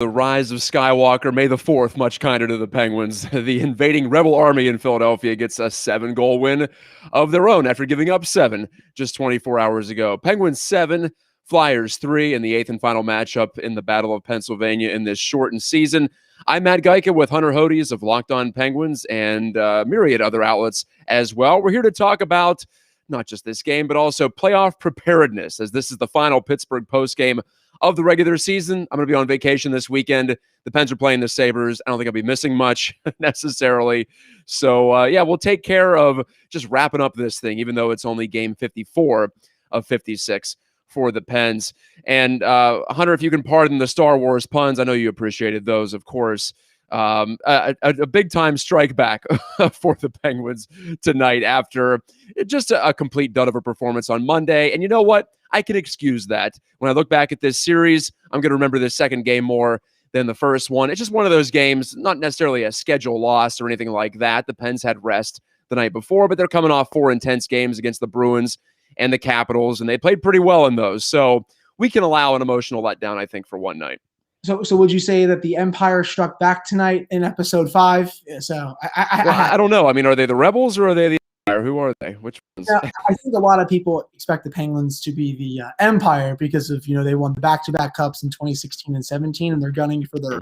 The rise of Skywalker, May the 4th, much kinder to the Penguins. The invading Rebel Army in Philadelphia gets a 7-goal win of their own after giving up 7 just 24 hours ago. Penguins 7, Flyers 3 in the 8th and final matchup in the Battle of Pennsylvania in this shortened season. I'm Matt Gajtka with Hunter Hodies of Locked On Penguins and myriad other outlets as well. We're here to talk about not just this game, but also playoff preparedness, as this is the final Pittsburgh postgame of the regular season. I'm going to be on vacation this weekend. The Pens are playing the Sabres. I don't think I'll be missing much necessarily. So, we'll take care of just wrapping up this thing, even though it's only game 54 of 56 for the Pens. And Hunter, if you can pardon the Star Wars puns, I know you appreciated those, of course. A big-time strike back for the Penguins tonight after just a complete dud of a performance on Monday. And you know what? I can excuse that. When I look back at this series, I'm going to remember this second game more than the first one. It's just one of those games, not necessarily a schedule loss or anything like that. The Pens had rest the night before, but they're coming off 4 intense games against the Bruins and the Capitals, and they played pretty well in those. So we can allow an emotional letdown, I think, for one night. So would you say that the Empire struck back tonight in episode 5? So I don't know. I mean, are they the Rebels or are they the Empire? Who are they? Which ones? Yeah, I think a lot of people expect the Penguins to be the Empire because of, they won the back-to-back cups in 2016 and 17, and they're gunning for their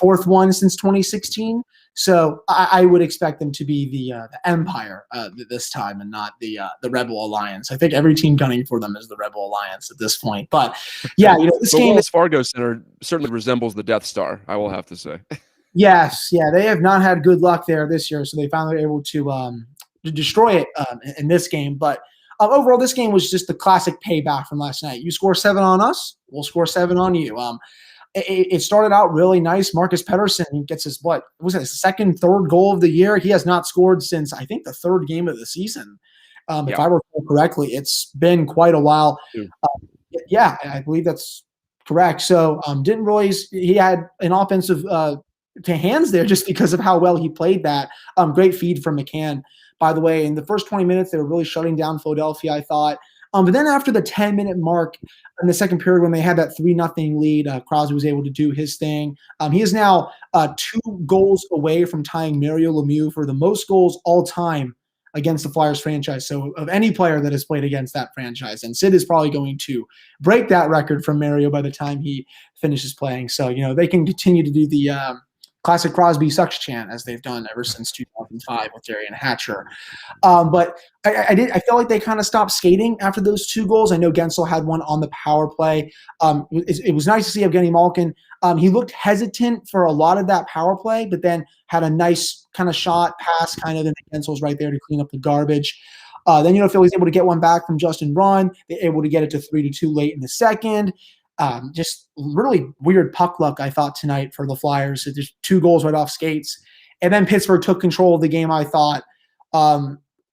4th one since 2016. So I would expect them to be the Empire this time and not the Rebel Alliance. I think every team gunning for them is the Rebel Alliance at this point. But yeah, this game. Wells Fargo Center certainly resembles the Death Star, I will have to say. Yes, yeah, they have not had good luck there this year, so they finally were able to destroy it in this game. But overall, this game was just the classic payback from last night. You score 7 on us, we'll score 7 on you. It started out really nice. Marcus Pettersson gets his, his second, third goal of the year. He has not scored since, I think, the 3rd game of the season. If I recall correctly, it's been quite a while. Yeah, I believe that's correct. So he had an offensive to hands there just because of how well he played that. Great feed from McCann, by the way. In the first 20 minutes, they were really shutting down Philadelphia, I thought. But then after the 10-minute mark in the second period when they had that 3-0 lead, Crosby was able to do his thing. He is now 2 goals away from tying Mario Lemieux for the most goals all time against the Flyers franchise. So of any player that has played against that franchise. And Sid is probably going to break that record from Mario by the time he finishes playing. So, they can continue to do the classic Crosby sucks chant as they've done ever since 2005 with Darian Hatcher. But I felt like they kind of stopped skating after those 2 goals. I know Gensel had one on the power play. It was nice to see Evgeny Malkin. He looked hesitant for a lot of that power play, but then had a nice kind of shot pass kind of, and Gensel's right there to clean up the garbage. Then, Philly's able to get one back from Justin Braun. They're able to get it to 3-2 late in the second. Just really weird puck luck, I thought, tonight for the Flyers. So there's 2 goals right off skates. And then Pittsburgh took control of the game, I thought.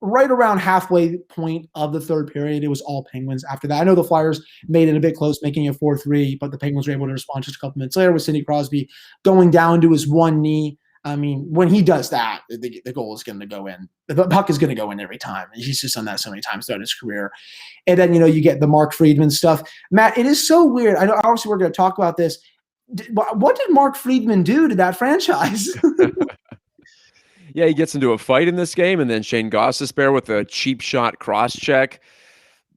Right around halfway point of the 3rd period, it was all Penguins after that. I know the Flyers made it a bit close, making it 4-3, but the Penguins were able to respond just a couple minutes later with Sidney Crosby going down to his one knee. I mean, when he does that, the goal is going to go in. The puck is going to go in every time. He's just done that so many times throughout his career. And then, you get the Mark Friedman stuff. Matt, it is so weird. I know, obviously, we're going to talk about this. What did Mark Friedman do to that franchise? Yeah, he gets into a fight in this game, and then Shane Gostisbehere with a cheap shot cross-check.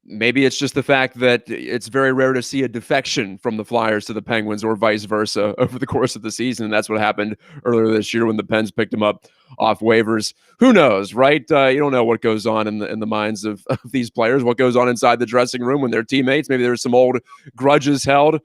Maybe it's just the fact that it's very rare to see a defection from the Flyers to the Penguins or vice versa over the course of the season. And that's what happened earlier this year when the Pens picked him up off waivers. Who knows, right? You don't know what goes on in the minds of these players, what goes on inside the dressing room when they're teammates. Maybe there's some old grudges held.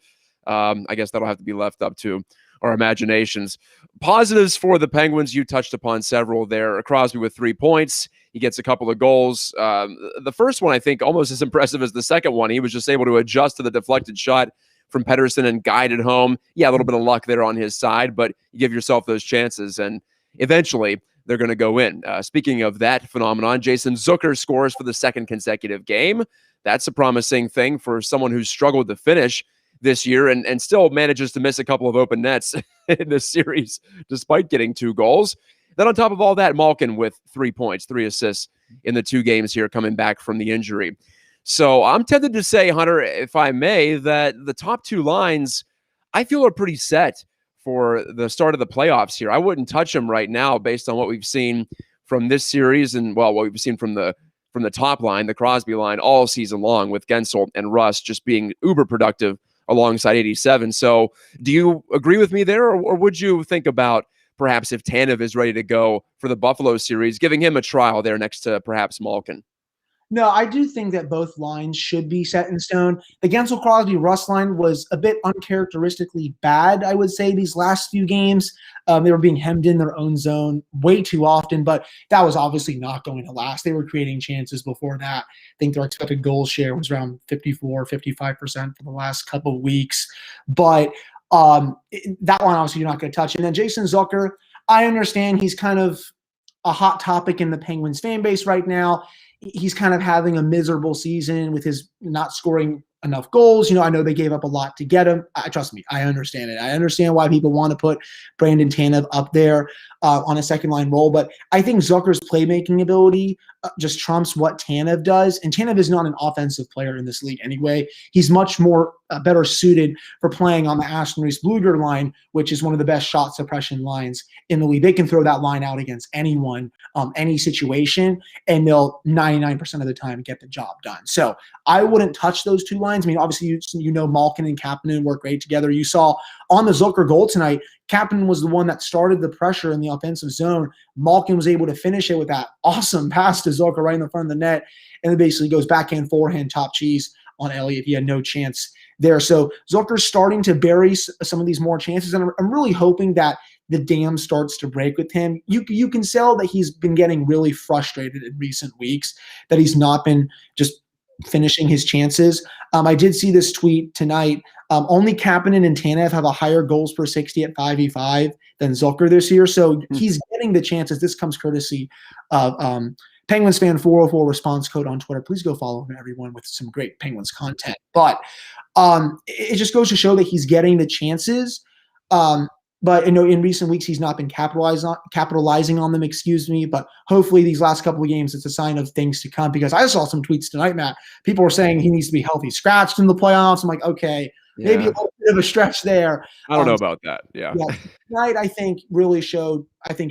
I guess that'll have to be left up to our imaginations. Positives for the Penguins, you touched upon several there. Crosby with 3 points. He gets a couple of goals. The first one, I think, almost as impressive as the second one. He was just able to adjust to the deflected shot from Pettersson and guide it home. Yeah, a little bit of luck there on his side, but you give yourself those chances, and eventually they're going to go in. Speaking of that phenomenon, Jason Zucker scores for the 2nd consecutive game. That's a promising thing for someone who's struggled to finish this year and still manages to miss a couple of open nets in this series despite getting 2 goals. Then on top of all that, Malkin with 3 points, 3 assists in the 2 games here coming back from the injury. So I'm tempted to say, Hunter, if I may, that the top 2 lines I feel are pretty set for the start of the playoffs here. I wouldn't touch him right now based on what we've seen from this series and, well, what we've seen from the top line, the Crosby line, all season long, with Gensel and Russ just being uber productive alongside 87. So do you agree with me there, or would you think about perhaps if Tanev is ready to go for the Buffalo series, giving him a trial there next to perhaps Malkin? No, I do think that both lines should be set in stone. The Gensel Crosby Russ line was a bit uncharacteristically bad, I would say, these last few games. They were being hemmed in their own zone way too often, but that was obviously not going to last. They were creating chances before that. I think their expected goal share was around 54, 55% for the last couple of weeks. But that one, obviously, you're not going to touch. And then Jason Zucker, I understand he's kind of a hot topic in the Penguins fan base right now. He's kind of having a miserable season with his not scoring enough goals. I know they gave up a lot to get him. Trust me, I understand it. I understand why people want to put Brandon Tanev up there on a second-line role, but I think Zucker's playmaking ability just trumps what Tanev does, and Tanev is not an offensive player in this league anyway. He's much more better suited for playing on the Aston Reese-Blueger line, which is one of the best shot suppression lines in the league. They can throw that line out against anyone, any situation, and they'll 99% of the time get the job done. So I wouldn't touch those two lines. I mean, obviously, Malkin and Kapanen work great together. You saw on the Zucker goal tonight, Kapanen was the one that started the pressure in the offensive zone. Malkin was able to finish it with that awesome pass to Zucker right in the front of the net, and it basically goes backhand, forehand, top cheese on Elliott. He had no chance there. So Zucker's starting to bury some of these more chances, and I'm really hoping that the dam starts to break with him. You can tell that he's been getting really frustrated in recent weeks, that he's not been just finishing his chances. I did see this tweet tonight. Only Kapanen and Tanev have a higher goals per 60 at 5v5 than Zucker this year. So he's getting the chances. This comes courtesy of Penguins Fan 404 response code on Twitter. Please go follow him, everyone, with some great Penguins content. But it just goes to show that he's getting the chances. But in recent weeks, he's not been capitalizing on them, but hopefully these last couple of games, it's a sign of things to come, because I saw some tweets tonight, Matt. People were saying he needs to be healthy scratched in the playoffs. I'm like, okay, maybe a little bit of a stretch there. I don't know about that. Yeah. Tonight, I think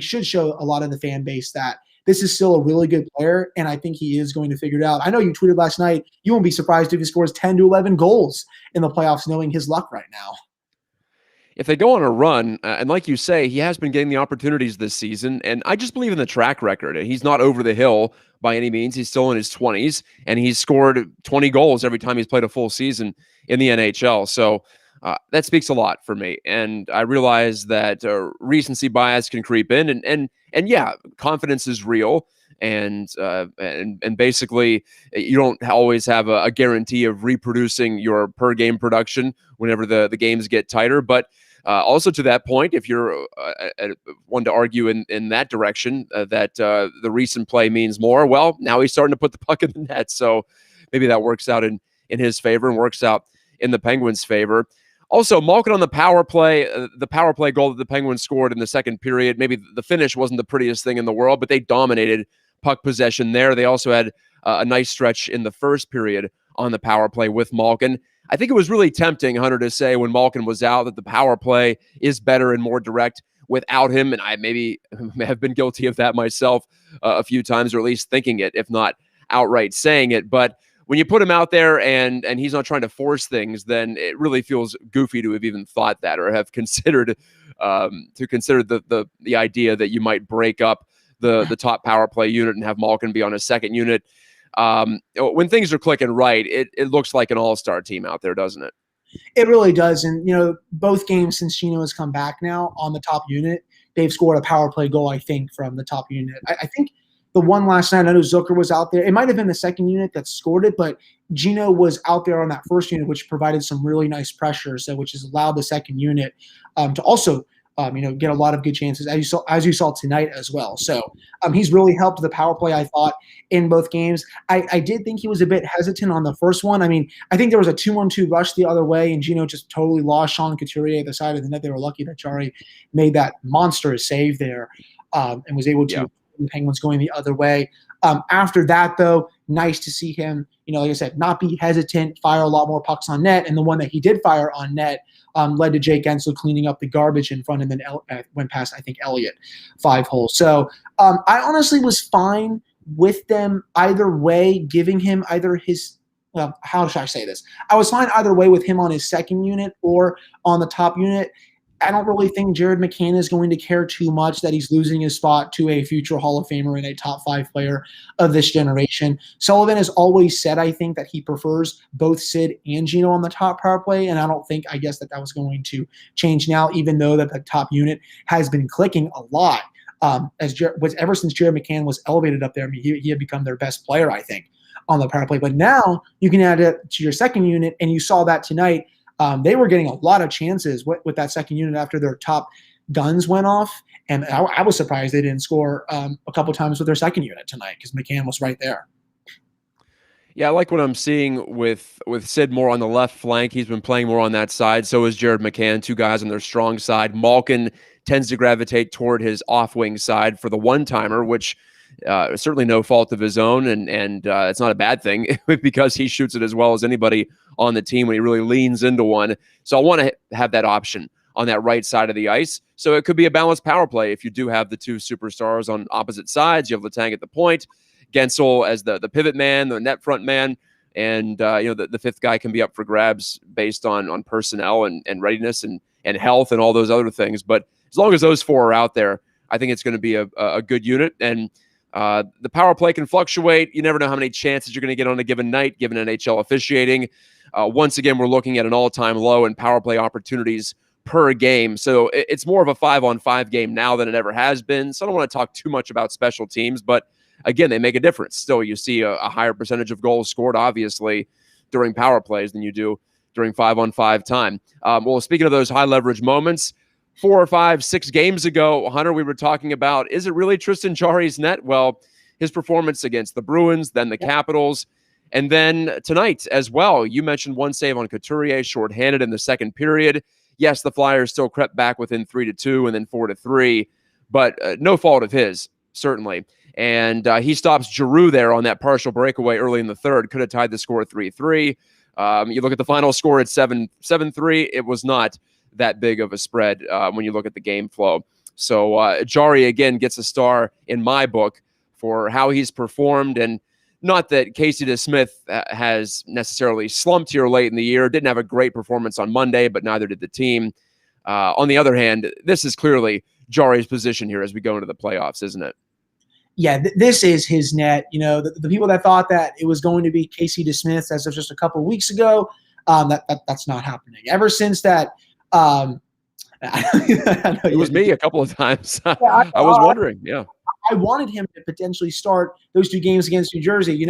should show a lot of the fan base that this is still a really good player, and I think he is going to figure it out. I know you tweeted last night, you won't be surprised if he scores 10 to 11 goals in the playoffs, knowing his luck right now. If they go on a run, and like you say, he has been getting the opportunities this season, and I just believe in the track record. He's not over the hill by any means. He's still in his 20s, and he's scored 20 goals every time he's played a full season in the NHL. So that speaks a lot for me. And I realize that recency bias can creep in, and yeah, confidence is real. And basically, you don't always have a guarantee of reproducing your per game production whenever the games get tighter. But also to that point, if you're one to argue in that direction, that the recent play means more, well, now he's starting to put the puck in the net. So maybe that works out in his favor and works out in the Penguins' favor. Also, Malkin on the power play goal that the Penguins scored in the second period, maybe the finish wasn't the prettiest thing in the world, but they dominated puck possession there. They also had a nice stretch in the first period on the power play with Malkin. I think it was really tempting, Hunter, to say when Malkin was out that the power play is better and more direct without him, and I maybe have been guilty of that myself a few times, or at least thinking it, if not outright saying it. But when you put him out there and he's not trying to force things, then it really feels goofy to have even thought that, or have considered the idea that you might break up the top power play unit and have Malkin be on a second unit. When things are clicking right, it looks like an all-star team out there, doesn't it? It really does. And, both games since Gino has come back now on the top unit, they've scored a power play goal, I think, from the top unit. I think the one last night, I know Zucker was out there. It might have been the second unit that scored it, but Gino was out there on that first unit, which provided some really nice pressure, which has allowed the second unit to also get a lot of good chances, as you saw tonight as well. So he's really helped the power play, I thought, in both games. I did think he was a bit hesitant on the first one. I mean, I think there was a 2-1-2 rush the other way, and Gino just totally lost Sean Couturier at the side of the net. They were lucky that Jari made that monstrous save there and was able to the Penguins going the other way. After that, though, nice to see him, like I said, not be hesitant, fire a lot more pucks on net. And the one that he did fire on net led to Jake Gensel cleaning up the garbage in front, and then went past, I think, Elliott 5 holes. So I honestly was fine with them either way, giving him either his – well, how should I say this? I was fine either way with him on his second unit or on the top unit. I don't really think Jared McCann is going to care too much that he's losing his spot to a future Hall of Famer and a top 5 player of this generation. Sullivan has always said, I think, that he prefers both Sid and Gino on the top power play, and I guess that was going to change now, even though that the top unit has been clicking a lot. Ever since Jared McCann was elevated up there, I mean, he had become their best player, I think, on the power play. But now you can add it to your second unit, and you saw that tonight. They were getting a lot of chances with that second unit after their top guns went off. And I was surprised they didn't score a couple times with their second unit tonight because McCann was right there. Yeah, I like what I'm seeing with Sid more on the left flank. He's been playing more on that side. So is Jared McCann, 2 guys on their strong side. Malkin tends to gravitate toward his off-wing side for the one-timer, which certainly no fault of his own, and it's not a bad thing because he shoots it as well as anybody on the team when he really leans into one. So I want to have that option on that right side of the ice. So it could be a balanced power play if you do have the 2 superstars on opposite sides. You have Letang at the point, Gensel as the pivot man, the net front man, and the 5th guy can be up for grabs based on personnel and readiness and health and all those other things. But as long as those 4 are out there, I think it's going to be a good unit. And the power play can fluctuate. You never know how many chances you're going to get on a given night, given NHL officiating. Once again, we're looking at an all-time low in power play opportunities per game. So it's more of a 5-on-5 game now than it ever has been. So I don't want to talk too much about special teams, but again, they make a difference. Still, you see a higher percentage of goals scored, obviously, during power plays than you do during 5-on-5 time. Well, speaking of those high-leverage moments, 4 or 5, 6 games ago, Hunter, we were talking about, is it really Tristan Jarry's net? Well, his performance against the Bruins, then the Capitals, and then tonight as well. You mentioned one save on Couturier, shorthanded in the second period. Yes, the Flyers still crept back within 3-2 and then 4-3, but no fault of his, certainly. And he stops Giroux there on that partial breakaway early in the third. Could have tied the score 3-3. You look at the final score at 7-3. It was not that big of a spread when you look at the game flow. So Jarry, again, gets a star in my book for how he's performed. And not that Casey DeSmith has necessarily slumped here late in the year. Didn't have a great performance on Monday, but neither did the team. On the other hand, this is clearly Jarry's position here as we go into the playoffs, isn't it? Yeah, this is his net. The people that thought that it was going to be Casey DeSmith as of just a couple of weeks ago, that's not happening. Ever since that, it was me a couple of times. I was wondering. Yeah, I wanted him to potentially start those 2 games against New Jersey.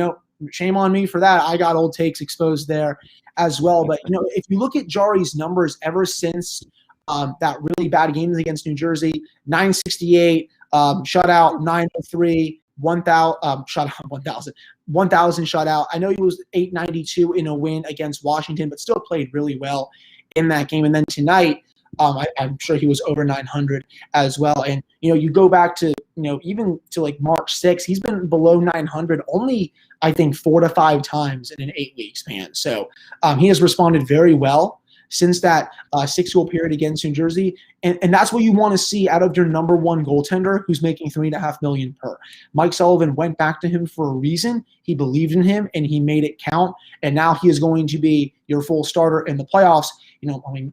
Shame on me for that. I got old takes exposed there as well. But if you look at Jarry's numbers ever since that really bad games against New Jersey, 968, shutout 903, 1,000 shutout 1,000 shutout. I know he was 892 in a win against Washington, but still played really well in that game. And then tonight, I'm sure he was over 900 as well. And you go back to even to like March 6th, he's been below 900 only, I think, 4 to 5 times in an 8-week span. So he has responded very well since that 6-goal period against New Jersey. And that's what you want to see out of your number 1 goaltender who's making $3.5 million per. Mike Sullivan went back to him for a reason. He believed in him and he made it count. And now he is going to be your full starter in the playoffs.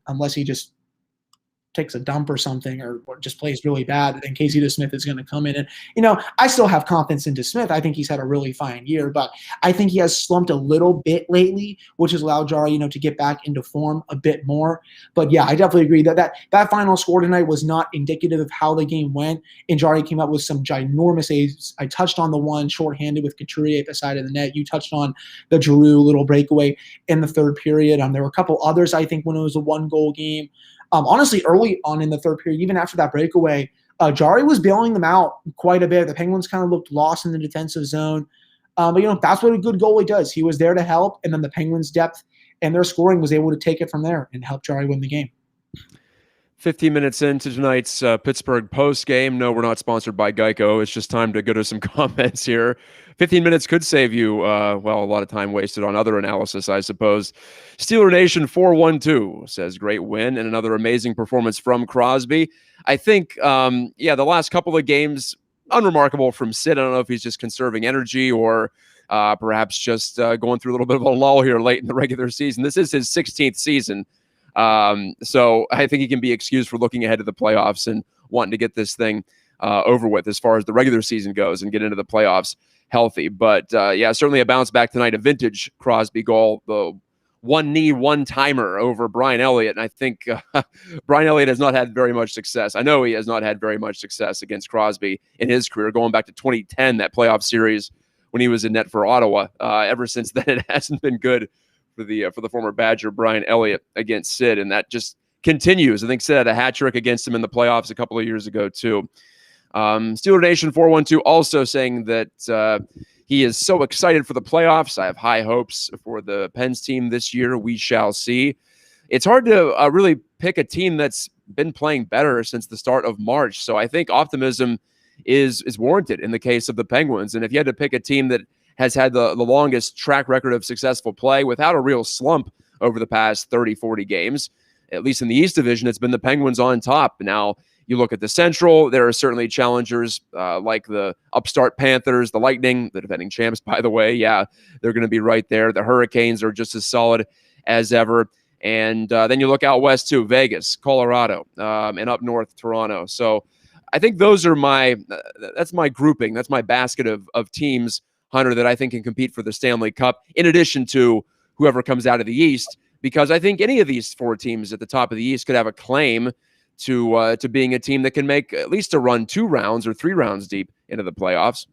Unless he just takes a dump or something or just plays really bad, then Casey DeSmith is going to come in. And, I still have confidence in DeSmith. I think he's had a really fine year, but I think he has slumped a little bit lately, which has allowed Jarry, to get back into form a bit more. But yeah, I definitely agree that final score tonight was not indicative of how the game went. And Jarry came up with some ginormous saves. I touched on the one shorthanded with Couturier at the side of the net. You touched on the Giroux little breakaway in the third period. There were a couple others, I think, when it was a 1-goal game. Honestly, early on in the third period, even after that breakaway, Jarry was bailing them out quite a bit. The Penguins kind of looked lost in the defensive zone. But that's what a good goalie does. He was there to help, and then the Penguins' depth and their scoring was able to take it from there and help Jarry win the game. 15 minutes into tonight's Pittsburgh Postgame. No, we're not sponsored by Geico. It's just time to go to some comments here. 15 minutes could save you, a lot of time wasted on other analysis, I suppose. Steeler Nation 412 says, great win and another amazing performance from Crosby. I think, the last couple of games, unremarkable from Sid. I don't know if he's just conserving energy or perhaps just going through a little bit of a lull here late in the regular season. This is his 16th season. So I think he can be excused for looking ahead to the playoffs and wanting to get this thing over with as far as the regular season goes and get into the playoffs healthy. But certainly a bounce back tonight, a vintage Crosby goal, the one knee, one timer over Brian Elliott. And I think Brian Elliott has not had very much success. I know he has not had very much success against Crosby in his career, going back to 2010, that playoff series when he was in net for Ottawa. Ever since then, it hasn't been good for the former Badger Brian Elliott against Sid, and that just continues. I think Sid had a hat trick against him in the playoffs a couple of years ago too. Steeler Nation 412 also saying that he is so excited for the playoffs. I have high hopes for the Pens team this year. We shall see. It's hard to really pick a team that's been playing better since the start of March, so I think optimism is warranted in the case of the Penguins. And if you had to pick a team that has had the longest track record of successful play without a real slump over the past 30, 40 games, at least in the East Division, it's been the Penguins on top. Now, you look at the Central, there are certainly challengers like the upstart Panthers, the Lightning, the defending champs, by the way. Yeah, they're going to be right there. The Hurricanes are just as solid as ever. And then you look out west, too, Vegas, Colorado, and up north, Toronto. So I think those are that's my grouping. That's my basket of teams, Hunter, that I think can compete for the Stanley Cup, in addition to whoever comes out of the East, because I think any of these four teams at the top of the East could have a claim to being a team that can make at least a run 2 rounds or 3 rounds deep into the playoffs.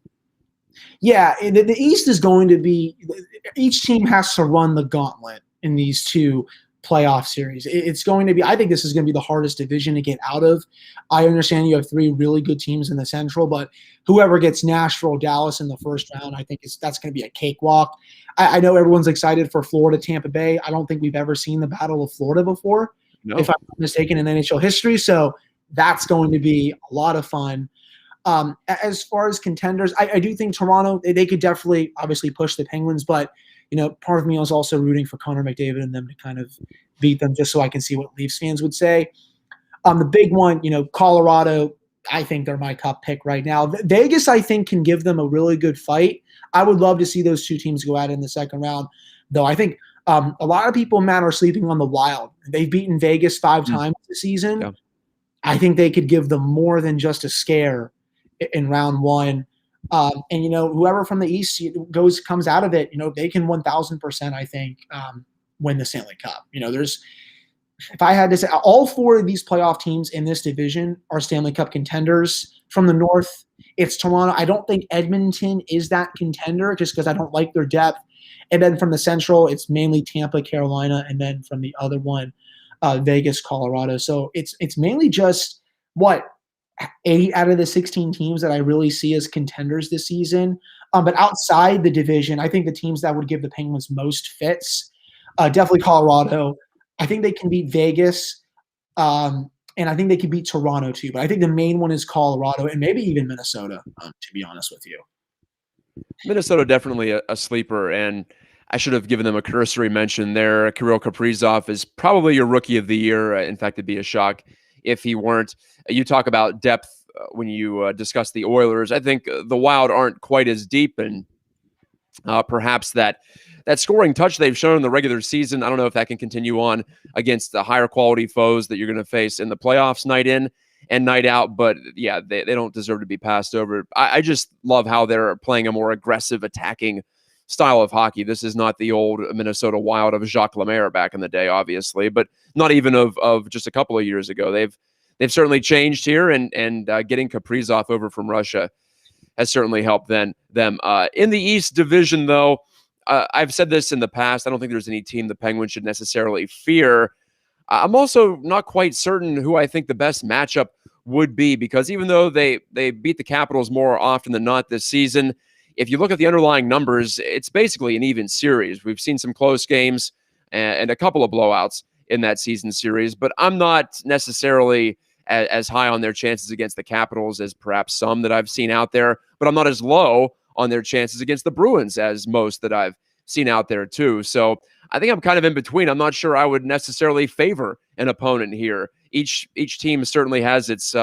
Yeah, the East is going to be – each team has to run the gauntlet in these two playoff series. It's going to be – I think this is going to be the hardest division to get out of. I understand you have 3 really good teams in the Central, but whoever gets Nashville, Dallas in the first round, I think that's going to be a cakewalk. I know everyone's excited for Florida, Tampa Bay. I don't think we've ever seen the Battle of Florida before, if I'm not mistaken, in NHL history. So that's going to be a lot of fun. As far as contenders, I do think Toronto, they could definitely obviously push the Penguins, but part of me is also rooting for Connor McDavid and them to kind of beat them just so I can see what Leafs fans would say. The big one, Colorado, I think they're my top pick right now. Vegas, I think, can give them a really good fight. I would love to see those two teams go at it in the second round, though. I think a lot of people, Matt, are sleeping on the Wild. They've beaten Vegas 5 times this season. Yeah. I think they could give them more than just a scare in round 1. And whoever from the East comes out of it, they can 1,000%, I think, win the Stanley Cup. If I had to say, all 4 of these playoff teams in this division are Stanley Cup contenders. From the North, it's Toronto. I don't think Edmonton is that contender just because I don't like their depth. And then from the Central, it's mainly Tampa, Carolina, and then from the other one, Vegas, Colorado. So it's mainly just 8 out of the 16 teams that I really see as contenders this season. But outside the division, I think the teams that would give the Penguins most fits, definitely Colorado. I think they can beat Vegas, and I think they can beat Toronto too. But I think the main one is Colorado and maybe even Minnesota, to be honest with you. Minnesota definitely a sleeper, and I should have given them a cursory mention there. Kirill Kaprizov is probably your rookie of the year. In fact, it'd be a shock if he weren't. You talk about depth when you discuss the Oilers. I think the Wild aren't quite as deep, and perhaps that scoring touch they've shown in the regular season, I don't know if that can continue on against the higher quality foes that you're going to face in the playoffs night in and night out. But yeah, they don't deserve to be passed over. I just love how they're playing a more aggressive, attacking style of hockey. This is not the old Minnesota Wild of Jacques Lemaire back in the day, obviously, but not even of just a couple of years ago. They've certainly changed here, and getting Kaprizov over from Russia has certainly helped them. In the East Division, though, I've said this in the past, I don't think there's any team the Penguins should necessarily fear. I'm also not quite certain who I think the best matchup would be, because even though they beat the Capitals more often than not this season, if you look at the underlying numbers, it's basically an even series. We've seen some close games and a couple of blowouts in that season series, but I'm not necessarily as high on their chances against the Capitals as perhaps some that I've seen out there, but I'm not as low on their chances against the Bruins as most that I've seen out there too. So I think I'm kind of in between. I'm not sure I would necessarily favor an opponent here. Each team certainly has its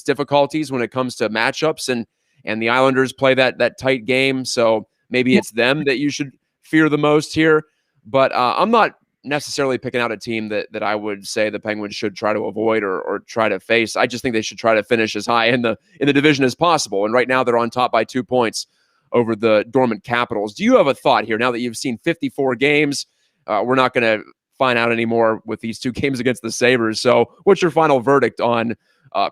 difficulties when it comes to matchups, and the Islanders play that tight game, so maybe it's them that you should fear the most here. But I'm not necessarily picking out a team that I would say the Penguins should try to avoid or try to face. I just think they should try to finish as high in the division as possible. And right now they're on top by 2 points over the dormant Capitals. Do you have a thought here now that you've seen 54 games? We're not going to find out anymore with these 2 games against the Sabres. So what's your final verdict on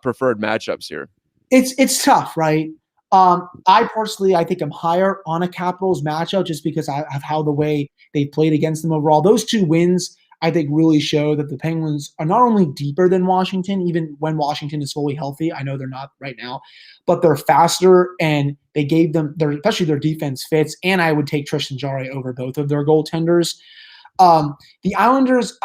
preferred matchups here? It's tough, right? I personally, I think I'm higher on a Capitals matchup just because of how the way they played against them overall. Those 2 wins, I think, really show that the Penguins are not only deeper than Washington, even when Washington is fully healthy. I know they're not right now, but they're faster, and they gave them especially their defense fits. And I would take Tristan Jarry over both of their goaltenders. The Islanders,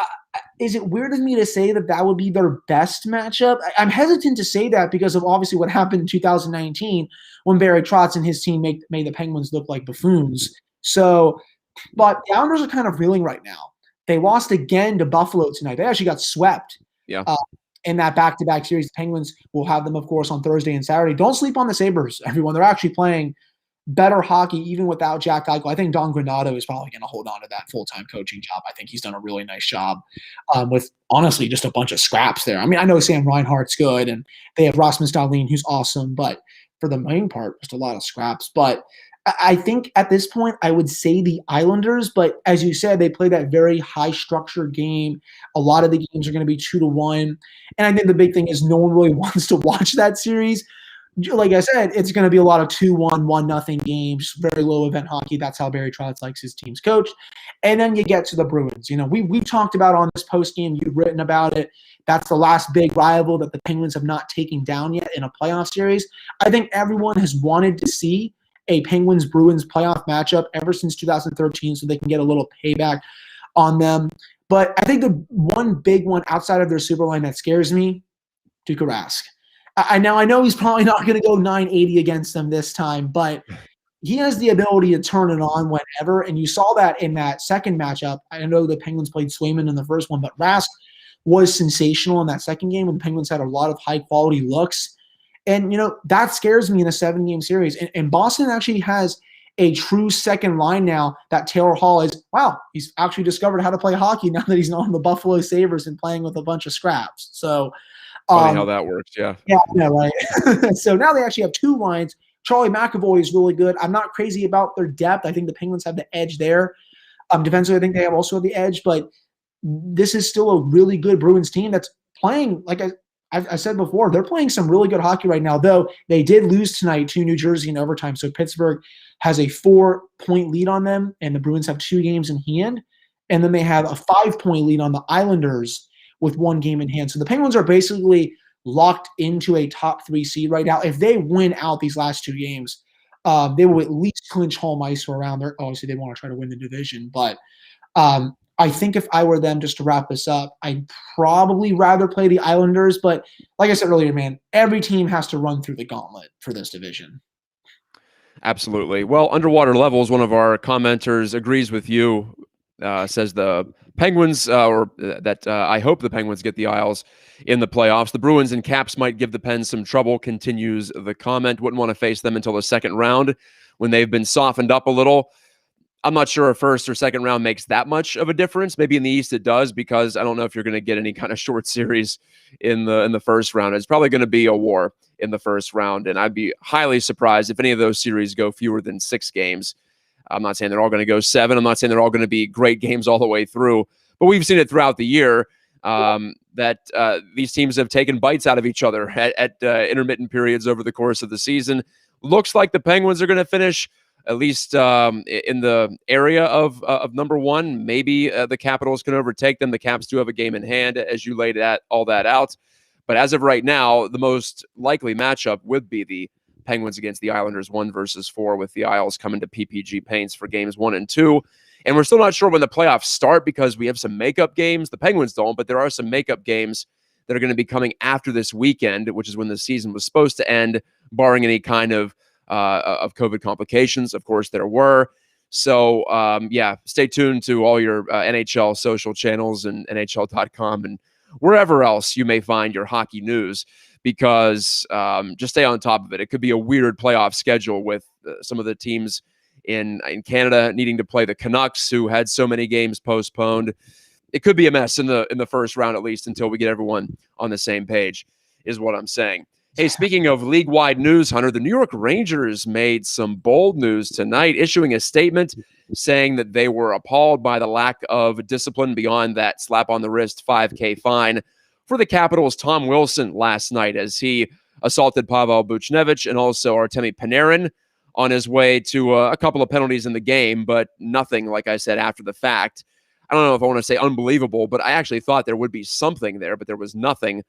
is it weird of me to say that would be their best matchup? I'm hesitant to say that because of obviously what happened in 2019 when Barry Trotz and his team made the Penguins look like buffoons. So, but the Islanders are kind of reeling right now. They lost again to Buffalo tonight. They actually got swept in that back-to-back series. The Penguins will have them, of course, on Thursday and Saturday. Don't sleep on the Sabres, everyone. They're actually playing better hockey even without Jack Eichel. I think Don Granato is probably going to hold on to that full-time coaching job. I think he's done a really nice job with, honestly, just a bunch of scraps there. I mean, I know Sam Reinhart's good, and they have Rasmus Dahlin, who's awesome, but for the main part, just a lot of scraps. But I think at this point, I would say the Islanders, but as you said, they play that very high-structured game. A lot of the games are going to be 2-1, and I think the big thing is no one really wants to watch that series. Like I said, it's going to be a lot of 2-1, 1-0 games, very low event hockey. That's how Barry Trotz likes his teams coached. And then you get to the Bruins. You know, we've talked about on this post game. You've written about it. That's the last big rival that the Penguins have not taken down yet in a playoff series. I think everyone has wanted to see a Penguins-Bruins playoff matchup ever since 2013 so they can get a little payback on them. But I think the one big one outside of their super line that scares me, Tuukka Rask. I know he's probably not going to go 980 against them this time, but he has the ability to turn it on whenever, and you saw that in that second matchup. I know the Penguins played Swayman in the first one, but Rask was sensational in that second game when the Penguins had a lot of high-quality looks. And, you know, that scares me in a 7-game series. And Boston actually has a true second line now that Taylor Hall is, wow, he's actually discovered how to play hockey now that he's not on the Buffalo Sabres and playing with a bunch of scraps. So, funny how that works, yeah. Yeah, right. So now they actually have 2 lines. Charlie McAvoy is really good. I'm not crazy about their depth. I think the Penguins have the edge there. Defensively, I think they have also the edge, but this is still a really good Bruins team that's playing, like I said before, they're playing some really good hockey right now, though they did lose tonight to New Jersey in overtime. So Pittsburgh has a 4-point lead on them, and the Bruins have 2 games in hand. And then they have a 5-point lead on the Islanders with 1 game in hand. So the Penguins are basically locked into a top 3 seed right now. If they win out these last 2 games, they will at least clinch home ice or around there. Obviously, they want to try to win the division. But I think if I were them, just to wrap this up, I'd probably rather play the Islanders. But like I said earlier, man, every team has to run through the gauntlet for this division. Absolutely. Well, Underwater Levels, one of our commenters, agrees with you. Says the Penguins, I hope the Penguins get the Isles in the playoffs. The Bruins and Caps might give the Pens some trouble, continues the comment. Wouldn't want to face them until the second round when they've been softened up a little. I'm not sure a first or second round makes that much of a difference. Maybe in the East it does, because I don't know if you're going to get any kind of short series in the first round. It's probably going to be a war in the first round, and I'd be highly surprised if any of those series go fewer than 6 games. I'm not saying they're all going to go 7. I'm not saying they're all going to be great games all the way through, but we've seen it throughout the year that these teams have taken bites out of each other at intermittent periods over the course of the season. Looks like the Penguins are going to finish at least in the area of number 1. Maybe the Capitals can overtake them. The Caps do have a game in hand, as you laid all that out. But as of right now, the most likely matchup would be the Penguins against the Islanders 1-4, with the Isles coming to PPG Paints for games 1 and 2. And we're still not sure when the playoffs start because we have some makeup games. The Penguins don't, but there are some makeup games that are going to be coming after this weekend, which is when the season was supposed to end, barring any kind of COVID complications. Of course, there were. So, stay tuned to all your NHL social channels and NHL.com and wherever else you may find your hockey news, because just stay on top of it. It could be a weird playoff schedule with some of the teams in Canada needing to play the Canucks, who had so many games postponed. It could be a mess in the first round, at least, until we get everyone on the same page, is what I'm saying. Hey, speaking of league-wide news, Hunter, the New York Rangers made some bold news tonight, issuing a statement saying that they were appalled by the lack of discipline beyond that slap-on-the-wrist $5,000 fine for the Capitals' Tom Wilson last night, as he assaulted Pavel Buchnevich and also Artemi Panarin on his way to a couple of penalties in the game, but nothing, like I said, after the fact. I don't know if I want to say unbelievable, but I actually thought there would be something there, but there was nothing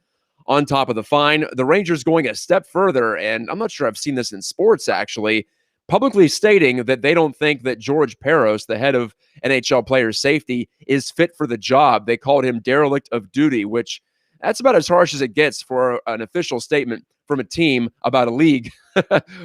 on top of the fine. The Rangers going a step further, and I'm not sure I've seen this in sports actually, publicly stating that they don't think that George Parros, the head of NHL player safety, is fit for the job. They called him derelict of duty, which that's about as harsh as it gets for an official statement from a team about a league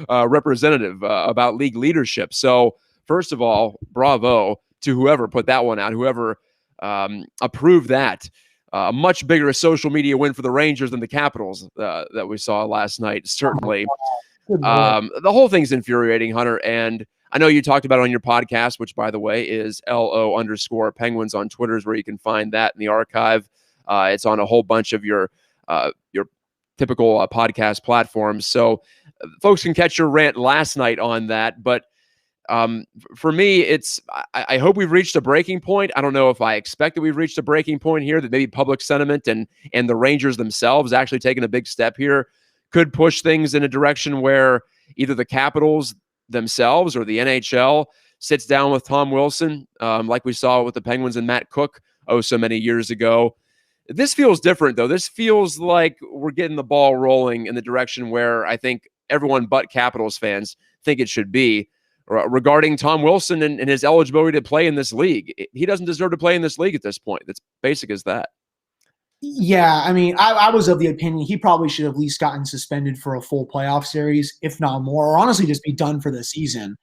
representative, about league leadership. So first of all, bravo to whoever put that one out, whoever approved that. A much bigger social media win for the Rangers than the Capitals that we saw last night, certainly. The whole thing's infuriating, Hunter, and I know you talked about it on your podcast, which, by the way, is LO_Penguins on Twitter, is where you can find that in the archive. It's on a whole bunch of your typical podcast platforms. So folks can catch your rant last night on that, but for me, I hope we've reached a breaking point. I don't know if I expect that we've reached a breaking point here, that maybe public sentiment and the Rangers themselves actually taking a big step here could push things in a direction where either the Capitals themselves or the NHL sits down with Tom Wilson, like we saw with the Penguins and Matt Cook so many years ago. This feels different, though. This feels like we're getting the ball rolling in the direction where I think everyone but Capitals fans think it should be, regarding Tom Wilson and his eligibility to play in this league. He doesn't deserve to play in this league at this point. That's basic as that. Yeah, I mean, I was of the opinion he probably should have at least gotten suspended for a full playoff series, if not more, or honestly just be done for the season.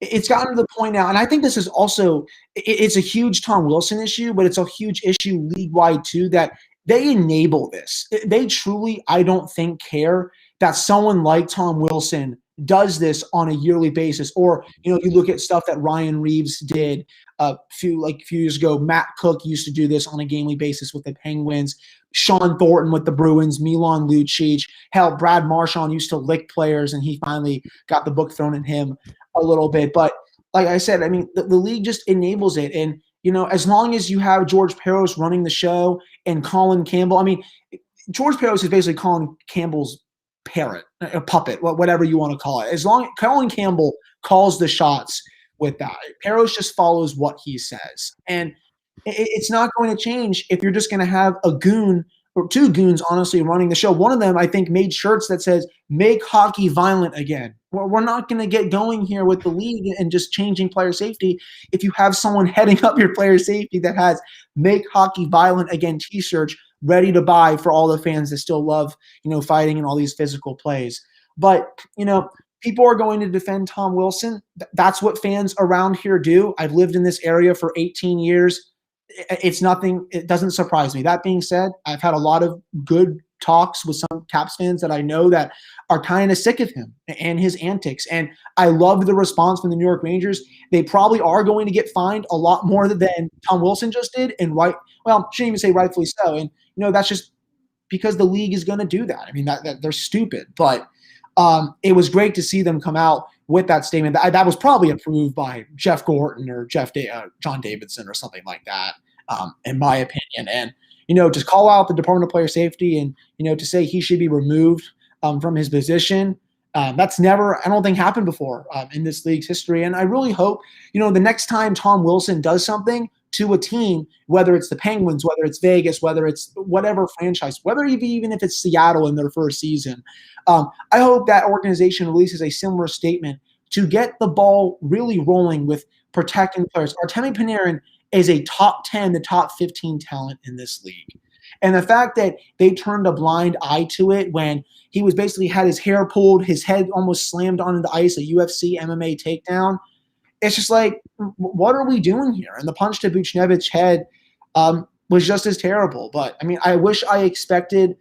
It's gotten to the point now, and I think this is also it's a huge Tom Wilson issue, but it's a huge issue league-wide too, that they enable this. They truly, I don't think, care that someone like Tom Wilson does this on a yearly basis. Or, you look at stuff that Ryan Reeves did a few years ago. Matt Cook used to do this on a gamely basis with the Penguins. Sean Thornton with the Bruins, Milan Lucic. Hell, Brad Marchand used to lick players, and he finally got the book thrown at him a little bit. But like I said, I mean, the league just enables it. And, as long as you have George Parros running the show and Colin Campbell, I mean, George Parros is basically Colin Campbell's parrot, a puppet, whatever you want to call it. As long as Colin Campbell calls the shots with that, Parros just follows what he says. And it's not going to change if you're just going to have a goon or two goons, honestly, running the show. One of them, I think, made shirts that says, "Make hockey violent again." We're not going to get going here with the league and just changing player safety if you have someone heading up your player safety that has "Make hockey violent again" t-shirts ready to buy for all the fans that still love, fighting and all these physical plays. But, people are going to defend Tom Wilson. That's what fans around here do. I've lived in this area for 18 years. It's nothing. It doesn't surprise me. That being said, I've had a lot of good talks with some Caps fans that I know that are kind of sick of him and his antics. And I love the response from the New York Rangers. They probably are going to get fined a lot more than Tom Wilson just did. And shouldn't even say rightfully so. And, that's just because the league is going to do that. I mean, that they're stupid. But it was great to see them come out with that statement. That was probably approved by Jeff Gorton or John Davidson or something like that, in my opinion. And, to call out the Department of Player Safety and, to say he should be removed from his position, that's never, I don't think, happened before in this league's history. And I really hope, the next time Tom Wilson does something, to a team, whether it's the Penguins, whether it's Vegas, whether it's whatever franchise, whether even if it's Seattle in their first season. I hope that organization releases a similar statement to get the ball really rolling with protecting players. Artemi Panarin is a top 10 to top 15 talent in this league. And the fact that they turned a blind eye to it when he was basically had his hair pulled, his head almost slammed onto the ice, a UFC MMA takedown, it's just like, what are we doing here? And the punch to Buchnevich's head was just as terrible. But, I mean, I wish I expected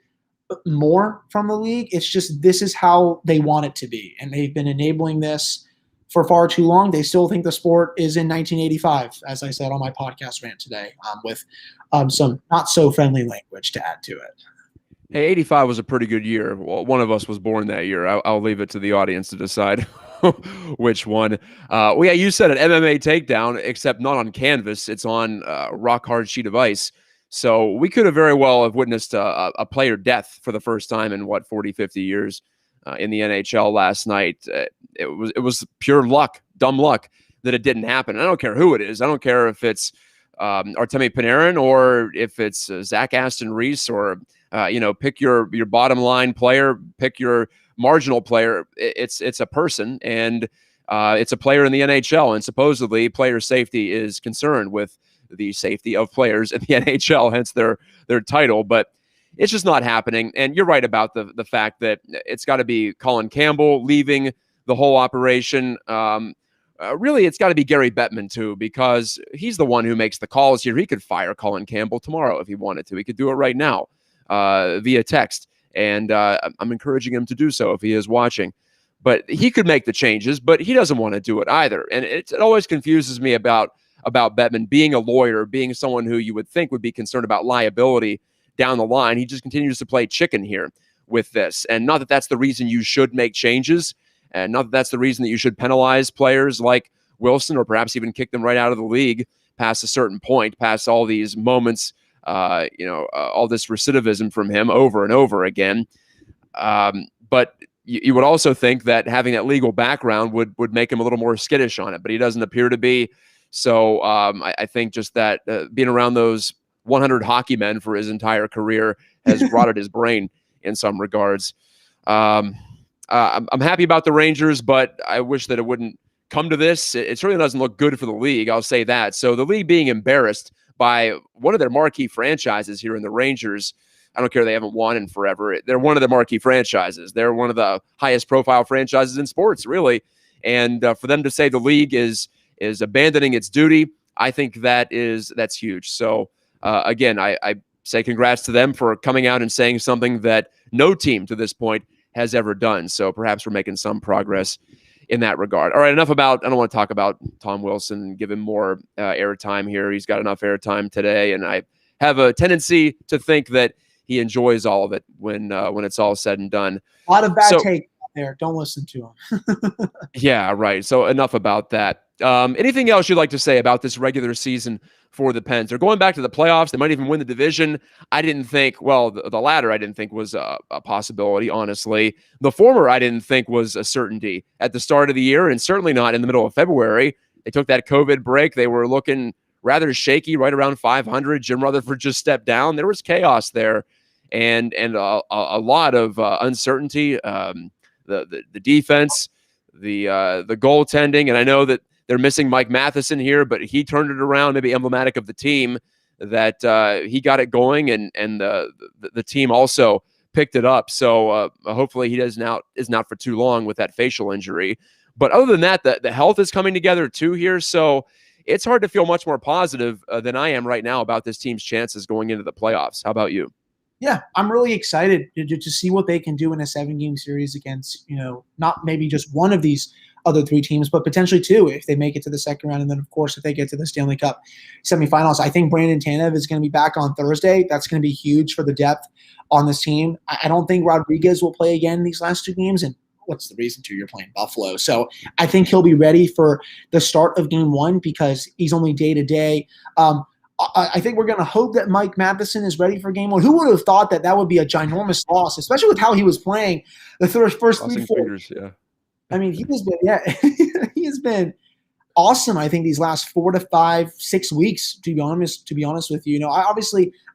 more from the league. It's just this is how they want it to be. And they've been enabling this for far too long. They still think the sport is in 1985, as I said on my podcast rant today, with some not so friendly language to add to it. Hey, 85 was a pretty good year. Well, one of us was born that year. I'll leave it to the audience to decide which one. Well, yeah, you said an MMA takedown, except not on canvas. It's on a rock-hard sheet of ice. So we could have very well have witnessed a player death for the first time in, 40, 50 years in the NHL last night. It was pure luck, dumb luck, that it didn't happen. I don't care who it is. I don't care if it's Artemi Panarin or if it's Zach Aston Reese or pick your bottom line player, pick your marginal player. It's a person, and it's a player in the NHL, and supposedly player safety is concerned with the safety of players in the NHL, hence their title. But it's just not happening. And you're right about the fact that it's got to be Colin Campbell leaving the whole operation. Really, it's got to be Gary Bettman, too, because he's the one who makes the calls here. He could fire Colin Campbell tomorrow if he wanted to. He could do it right now via text. And I'm encouraging him to do so if he is watching. But he could make the changes, but he doesn't want to do it either. And it always confuses me about Bettman being a lawyer, being someone who you would think would be concerned about liability down the line. He just continues to play chicken here with this. And not that that's the reason you should make changes, and not that that's the reason that you should penalize players like Wilson or perhaps even kick them right out of the league past a certain point, past all these moments, all this recidivism from him over and over again. But you would also think that having that legal background would make him a little more skittish on it, but he doesn't appear to be. So I think just that being around those 100 hockey men for his entire career has rotted his brain in some regards. I'm happy about the Rangers, but I wish that it wouldn't come to this. It certainly doesn't look good for the league, I'll say that. So the league being embarrassed by one of their marquee franchises here in the Rangers, I don't care they haven't won in forever. They're one of the marquee franchises. They're one of the highest profile franchises in sports, really. And for them to say the league is abandoning its duty, I think that's huge. So again, I say congrats to them for coming out and saying something that no team to this point has ever done. So perhaps we're making some progress in that regard. All right, enough about, I don't want to talk about Tom Wilson and give him more airtime here. He's got enough airtime today, and I have a tendency to think that he enjoys all of it when it's all said and done. A lot of bad take out there. Don't listen to him. Yeah, right. So enough about that. Anything else you'd like to say about this regular season for the Pens? They're going back to the playoffs. They might even win the division. I didn't think, well, the latter I didn't think was a possibility, honestly. The former I didn't think was a certainty at the start of the year, and certainly not in the middle of February. They took that COVID break. They were looking rather shaky, right around 500. Jim Rutherford just stepped down. There was chaos there and a lot of uncertainty. The defense, the goaltending, and I know that they're missing Mike Matheson here, but he turned it around, maybe emblematic of the team, that he got it going, and the team also picked it up. So hopefully he is not for too long with that facial injury. But other than that, the health is coming together too here. So it's hard to feel much more positive than I am right now about this team's chances going into the playoffs. How about you? Yeah, I'm really excited to see what they can do in a 7-game series against, not maybe just one of these other 3 teams, but potentially 2 if they make it to the second round. And then, of course, if they get to the Stanley Cup semifinals. I think Brandon Tanev is going to be back on Thursday. That's going to be huge for the depth on this team. I don't think Rodriguez will play again these last 2 games. And what's the reason to? You're playing Buffalo. So I think he'll be ready for the start of game 1 because he's only day-to-day. I think we're going to hope that Mike Matheson is ready for game 1. Who would have thought that would be a ginormous loss, especially with how he was playing the first 3-4 fingers, yeah. I mean, he has been awesome. I think these last 4 to 5, 6 weeks, to be honest with you,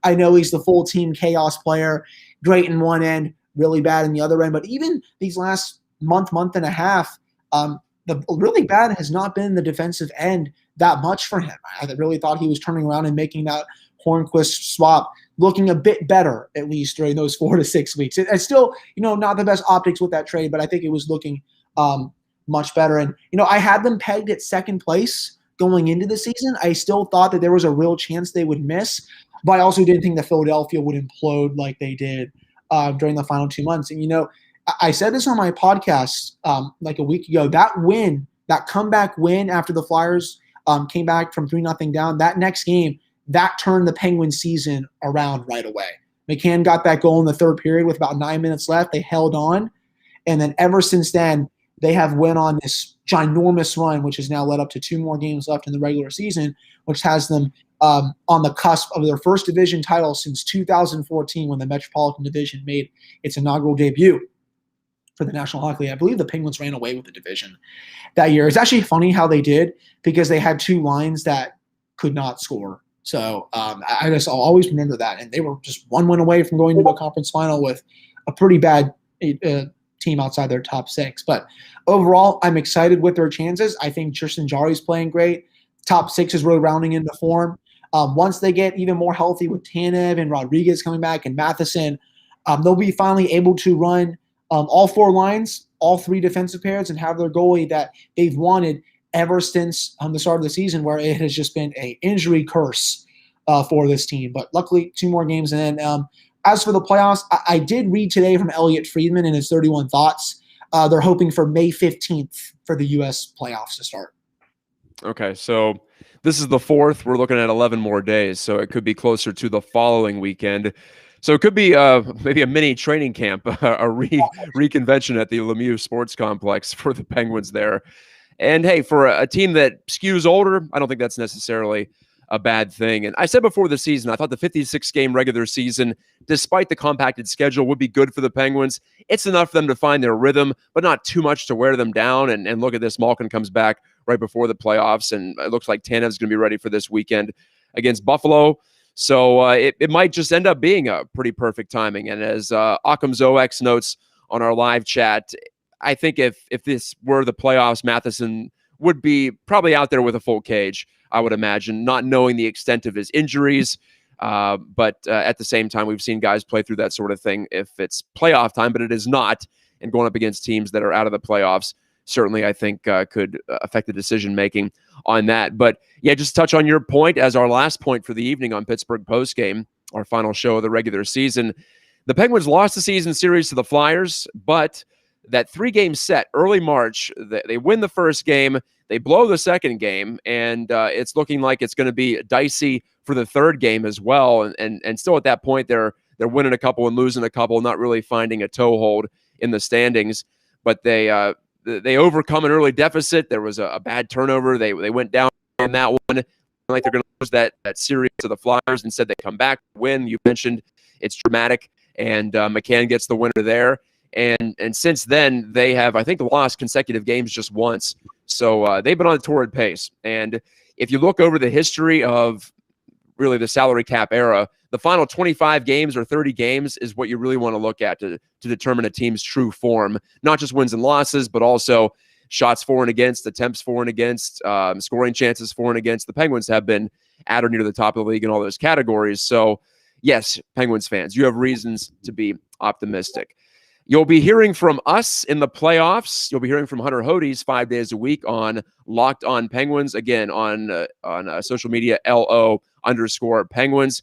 I know he's the full team chaos player, great in one end, really bad in the other end. But even these last month and a half, the really bad has not been the defensive end that much for him. I really thought he was turning around and making that Hornquist swap looking a bit better, at least during those 4 to 6 weeks. It's still, not the best optics with that trade, but I think it was looking much better. And, I had them pegged at second place going into the season. I still thought that there was a real chance they would miss, but I also didn't think that Philadelphia would implode like they did during the final 2 months. And, I said this on my podcast like a week ago, that comeback win after the Flyers came back from 3-0 down, that next game, that turned the Penguins season around right away. McCann got that goal in the third period with about 9 minutes left. They held on. And then ever since then, they have went on this ginormous run, which has now led up to 2 more games left in the regular season, which has them on the cusp of their first division title since 2014 when the Metropolitan Division made its inaugural debut for the National Hockey League. I believe the Penguins ran away with the division that year. It's actually funny how they did because they had 2 lines that could not score. So I'll always remember that. And they were just 1 win away from going to a conference final with a pretty bad team outside their top 6. But overall, I'm excited with their chances. I think Tristan Jarry's playing great. Top 6 is really rounding into form. Once they get even more healthy with Tanev and Rodriguez coming back and Matheson, they'll be finally able to run all 4 lines, all 3 defensive pairs, and have their goalie that they've wanted ever since the start of the season, where it has just been an injury curse for this team. But luckily, 2 more games. And then as for the playoffs, I did read today from Elliot Friedman in his 31 Thoughts. They're hoping for May 15th for the U.S. playoffs to start. Okay, so this is the 4th. We're looking at 11 more days, so it could be closer to the following weekend. So it could be maybe a mini training camp, a reconvention at the Lemieux Sports Complex for the Penguins there. And hey, for a team that skews older, I don't think that's necessarily a bad thing. And I said before the season, I thought the 56-game regular season, despite the compacted schedule, would be good for the Penguins. It's enough for them to find their rhythm, but not too much to wear them down. And look at this, Malkin comes back right before the playoffs, and it looks like Tanev's going to be ready for this weekend against Buffalo. So it might just end up being a pretty perfect timing. And as Occam's OX notes on our live chat, I think if this were the playoffs, Matheson would be probably out there with a full cage, I would imagine, not knowing the extent of his injuries. But at the same time, we've seen guys play through that sort of thing if it's playoff time, but it is not. And going up against teams that are out of the playoffs, certainly I think could affect the decision-making on that. But yeah, just touch on your point as our last point for the evening on Pittsburgh Postgame, our final show of the regular season. The Penguins lost the season series to the Flyers, but that 3-game set early March, they win the first game, they blow the second game, and it's looking like it's going to be dicey for the third game as well. And still at that point, they're winning a couple and losing a couple, not really finding a toehold in the standings. But they overcome an early deficit. There was a bad turnover. They went down on that one, like they're going to lose that series to the Flyers. Instead, they come back, win. You mentioned it's dramatic, and McCann gets the winner there. And since then, they have, I think, lost consecutive games just once. So they've been on a torrid pace. And if you look over the history of really the salary cap era, the final 25 games or 30 games is what you really want to look at to determine a team's true form. Not just wins and losses, but also shots for and against, attempts for and against, scoring chances for and against. The Penguins have been at or near the top of the league in all those categories. So, yes, Penguins fans, you have reasons to be optimistic. You'll be hearing from us in the playoffs. You'll be hearing from Hunter Hodies 5 days a week on Locked On Penguins. Again, on social media, LO_Penguins.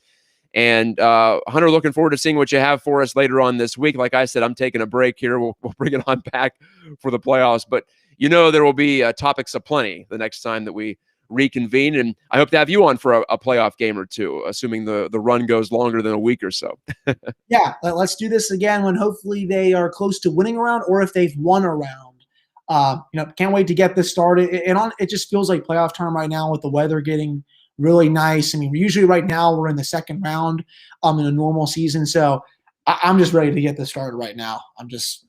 And Hunter, looking forward to seeing what you have for us later on this week. Like I said, I'm taking a break here. We'll bring it on back for the playoffs. But there will be topics aplenty the next time that we reconvene. And I hope to have you on for a playoff game or two, assuming the run goes longer than a week or so. Yeah, let's do this again when hopefully they are close to winning a round, or if they've won a round. Can't wait to get this started. It just feels like playoff time right now with the weather getting really nice. I mean, usually right now we're in the second round in a normal season. So I'm just ready to get this started right now.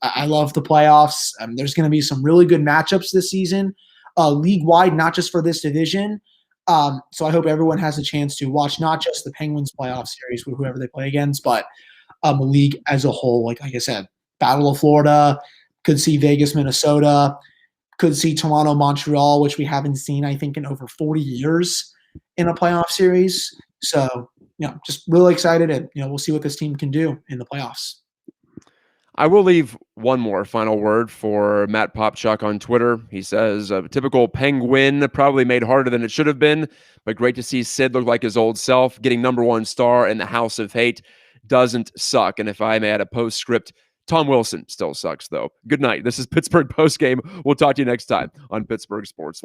I love the playoffs. There's going to be some really good matchups this season. league-wide, not just for this division. So I hope everyone has a chance to watch not just the Penguins playoff series with whoever they play against, but the league as a whole. Like I said, Battle of Florida, could see Vegas, Minnesota, could see Toronto, Montreal, which we haven't seen, I think, in over 40 years in a playoff series. So, just really excited, and we'll see what this team can do in the playoffs. I will leave one more final word for Matt Popchuk on Twitter. He says, a typical Penguin, probably made harder than it should have been, but great to see Sid look like his old self. Getting #1 star in the House of Hate doesn't suck. And if I may add a postscript, Tom Wilson still sucks, though. Good night. This is Pittsburgh Postgame. We'll talk to you next time on Pittsburgh Sports Live.